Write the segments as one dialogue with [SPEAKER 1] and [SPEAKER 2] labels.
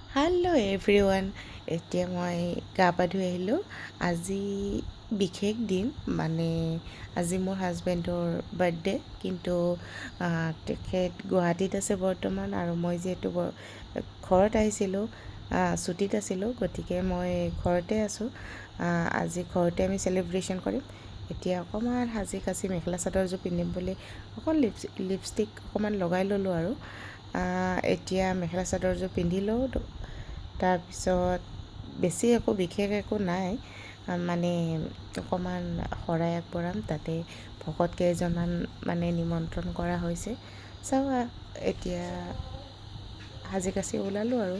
[SPEAKER 1] Hello' everyone. এতিয়া মই গা পা ধুই আহিলোঁ। আজি বিশেষ দিন, মানে আজি মোৰ হাজবেণ্ডৰ বাৰ্থডে, কিন্তু তেখেত গুৱাহাটীত আছে বৰ্তমান, আৰু মই যিহেতু ঘৰত আহিছিলোঁ, ছুটীত আছিলোঁ, গতিকে মই ঘৰতে আছোঁ। আজি ঘৰতে আমি চেলিব্ৰেশ্যন কৰিম। এতিয়া অকণমান সাজি কাচি মেখেলা চাদৰযোৰ পিন্ধিম বুলি অকণ লিপষ্টিক অকণমান লগাই ল'লোঁ আৰু এতিয়া মেখেলা চাদৰযোৰ পিন্ধি লওঁ। তাৰপিছত বেছি একো বিশেষ একো নাই, মানে অকণমান শৰাই আগবঢ়াম, তাতে ভকত কেইজনমান মানে নিমন্ত্ৰণ কৰা হৈছে। চাওঁ এতিয়া সাজি কাচি ওলালোঁ আৰু।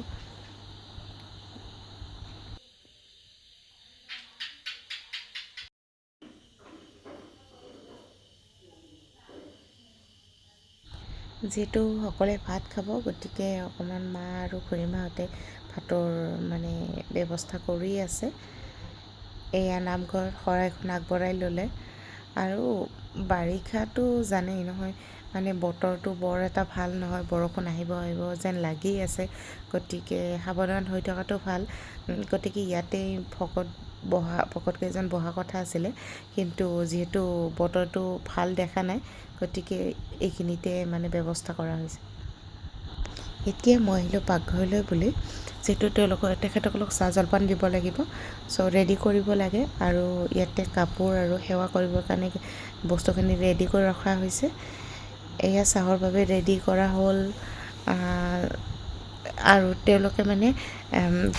[SPEAKER 1] যিহেতু সকলোৱে ভাত খাব, গতিকে অকণমান মা আৰু খুৰীমাহঁতে ভাতৰ মানে ব্যৱস্থা কৰি আছে। এয়া নামঘৰত শৰাইখন আগবঢ়াই ল'লে, আৰু বাৰিষাটো জানেই নহয়, মানে বতৰটো বৰ এটা ভাল নহয়, বৰষুণ আহিব আহিব যেন লাগি আছে, গতিকে সাৱধান হৈ থকাটো ভাল। গতিকে ইয়াতে ভকত কেইজন বহা কথা আছিলে, কিন্তু যিহেতু বতৰটো ভাল দেখা নাই, গতিকে এইখিনিতে মানে ব্যৱস্থা কৰা হৈছে। এতিয়া মই আহিলোঁ পাকঘৰলৈ বুলি, যিহেতু তেখেতসকলক চাহ জলপান দিব লাগিব, চ' ৰেডি কৰিব লাগে। আৰু ইয়াতে কাপোৰ আৰু সেৱা কৰিবৰ কাৰণে বস্তুখিনি ৰেডি কৰি ৰখা হৈছে। এয়া চাহৰ বাবে ৰেডি কৰা হ'ল, আৰু তেওঁলোকে মানে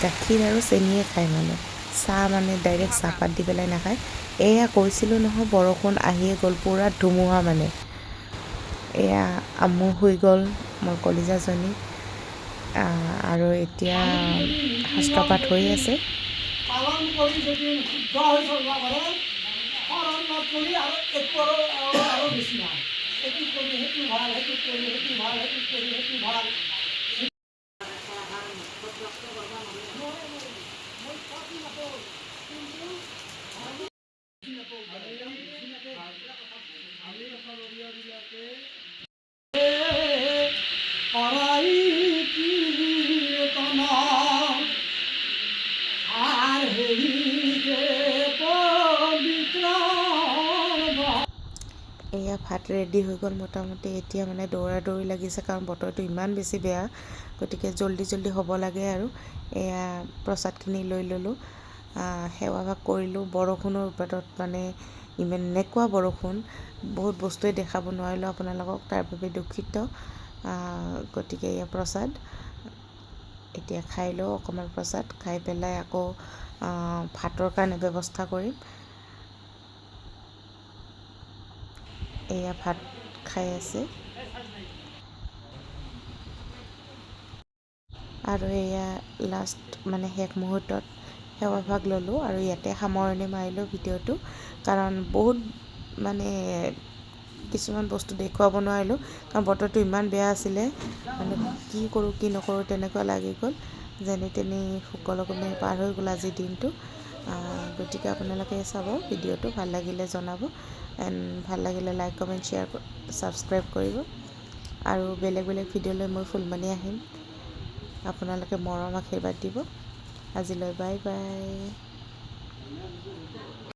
[SPEAKER 1] গাখীৰ আৰু চেনিয়ে খায়, মানে চাহ মানে ডাইৰেক্ট চাহপাত দি পেলাই নাখায়। এয়া কৈছিলোঁ নহয়, বৰষুণ আহিয়ে গ'ল, পূৰা ধুমুহা মানে। এয়া মোৰ শুই গ'ল মোৰ কলিজাজনী, আৰু এতিয়া শাস্ত্ৰপাঠ হৈ আছে। পালন কৰি যদি শুদ্ধ হৈ চলিব পাৰে, শৰণত কৰি আৰু বেছি ভাল। এইটো কৰি সেইটো ভাল, সেইটো কৰি সেইটো ভাল, সেইটো কৰি সেইটো ভাল। এয়া ভাত ৰেডি হৈ গ'ল মোটামুটি। এতিয়া মানে দৌৰা দৌৰি লাগিছে, কাৰণ বতৰটো ইমান বেছি বেয়া, গতিকে জল্দি জল্দি হ'ব লাগে। আৰু এয়া প্ৰসাদখিনি লৈ ল'লোঁ, সেৱাভাগ কৰিলোঁ। বৰষুণৰ উৎপাতত মানে এনেকুৱা বৰষুণ, বহুত বস্তুৱে দেখাব নোৱাৰিলোঁ আপোনালোকক, তাৰ বাবে দুখিত। গতিকে এয়া প্ৰসাদ, এতিয়া খাই লওঁ অকণমান প্ৰসাদ, খাই পেলাই আকৌ ভাতৰ কাৰণে ব্যৱস্থা কৰিম। এয়া ভাত খাই আছে, আৰু এয়া লাষ্ট মানে শেষ মুহূৰ্তত সেৱাভাগ ল'লোঁ, আৰু ইয়াতে সামৰণি মাৰিলোঁ ভিডিঅ'টো, কাৰণ বহুত মানে কিছুমান বস্তু দেখুৱাব নোৱাৰিলোঁ, কাৰণ বতৰটো ইমান বেয়া আছিলে। মানে কি কৰোঁ কি নকৰোঁ তেনেকুৱা লাগি গ'ল, যেনি তেনি সুকলমে পাৰ হৈ গ'ল আজিৰ দিনটো। গতিকে আপোনালোকে চাব ভিডিঅ'টো, ভাল লাগিলে জনাব, ভাল লাগিলে লাইক কমেণ্ট শ্বেয়াৰ ছাবস্ক্ৰাইব কৰিব, আৰু বেলেগ বেলেগ ভিডিঅ' লৈ মই ফুলমণি আহিম। আপোনালোকে মৰম আশীৰ্বাদ দিব। আজিলৈ বাই বাই।